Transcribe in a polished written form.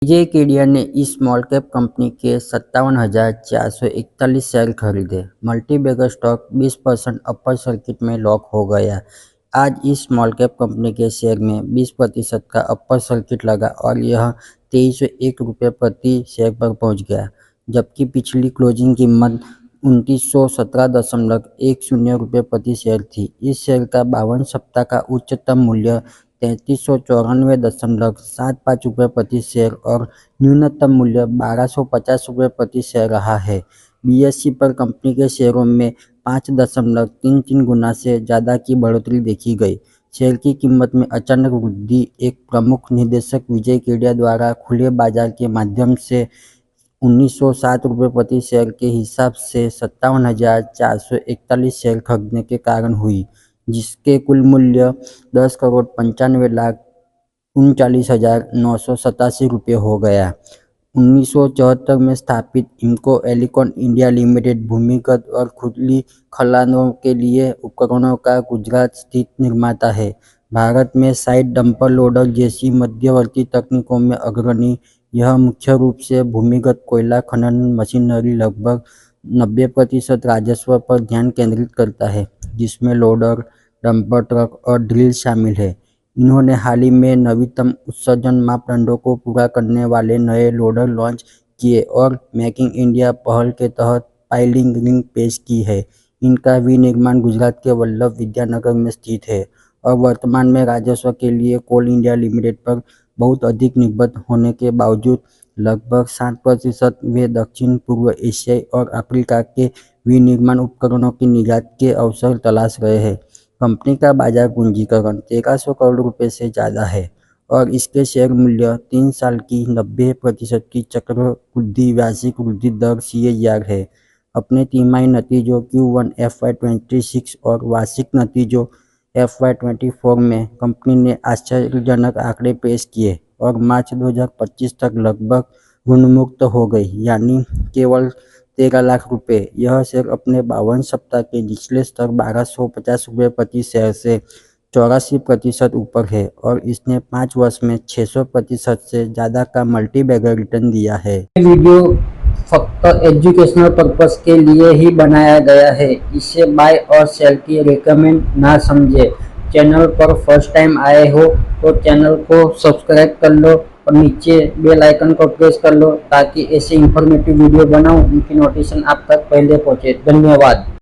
विजय केडिया ने इस small cap company के 57,441 शेयर खरीदे। मल्टीबैगर स्टॉक 20% अपर सर्किट में लॉक हो गया। आज इस स्मॉल कैप कंपनी के शेयर में 20% का अपर सर्किट लगा और यह 2301 रुपये प्रति शेयर पर पहुंच गया, जबकि पिछली क्लोजिंग कीमत 2917.10 रुपये प्रति शेयर थी। इस शेयर का 52 सप्ताह का उच्चतम मूल्य 3394.75 रुपये प्रति शेयर और न्यूनतम मूल्य 1250 रुपये प्रति शेयर रहा है। बीएसई पर कंपनी के शेयरों में 5.33 गुना से ज़्यादा की बढ़ोतरी देखी गई। शेयर की कीमत में अचानक वृद्धि एक प्रमुख निदेशक विजय केडिया द्वारा खुले बाजार के माध्यम से 1907 रुपये प्रति शेयर के हिसाब से 57,441 शेयर खरीदने के कारण हुई, जिसके कुल मूल्य 10,95,39,987 रुपये हो गया। 1974 में स्थापित इम्को एलिकॉन इंडिया लिमिटेड भूमिगत और खुली खदानों के लिए उपकरणों का गुजरात स्थित निर्माता है। भारत में साइड डंपर लोडर जैसी मध्यवर्ती तकनीकों में अग्रणी, यह मुख्य रूप से भूमिगत कोयला खनन मशीनरी लगभग 90% राजस्व पर ध्यान केंद्रित करता है, जिसमें लोडर, डंपर ट्रक और ड्रिल शामिल है। इन्होंने हाल ही में नवीनतम उत्सर्जन मापदंडों को पूरा करने वाले नए लोडर लॉन्च किए और मेक इन इंडिया पहल के तहत पाइलिंग रिंग पेश की है। इनका विनिर्माण गुजरात के वल्लभ विद्यानगर में स्थित है और वर्तमान में राजस्व के लिए कोल इंडिया लिमिटेड पर बहुत अधिक निर्भर होने के बावजूद लगभग 60% वे दक्षिण पूर्व एशिया और अफ्रीका के विनिर्माण उपकरणों की निर्यात के अवसर तलाश रहे हैं। कंपनी का बाजार पूंजीकरण 1300 करोड़ रुपए से ज़्यादा है और इसके शेयर मूल्य 3 साल की 90% की चक्रवृद्धि वार्षिक वृद्धि दर CAGR है। अपने तिमाही नतीजों Q1 FY26 और वार्षिक नतीजों FY24 में कंपनी ने आश्चर्यजनक आंकड़े पेश किए और मार्च 2025 तक लगभग ऋणमुक्त हो गई, यानी केवल 13 लाख रुपए। यह शेयर अपने 52 सप्ताह के निचले स्तर 1250 रुपये प्रति शेयर से 84% ऊपर है और इसने 5 वर्ष में 600% से ज़्यादा का मल्टीबैगर रिटर्न दिया है। वीडियो फक्त एजुकेशनल पर्पस के लिए ही बनाया गया है। इसे बाय और सेल की रिकमेंड ना समझे। चैनल पर फर्स्ट टाइम आए हो तो चैनल को सब्सक्राइब कर लो और नीचे बेल आइकन को प्रेस कर लो ताकि ऐसे इंफॉर्मेटिव वीडियो बनाऊं उनकी नोटिफिकेशन आप तक पहले पहुंचे। धन्यवाद।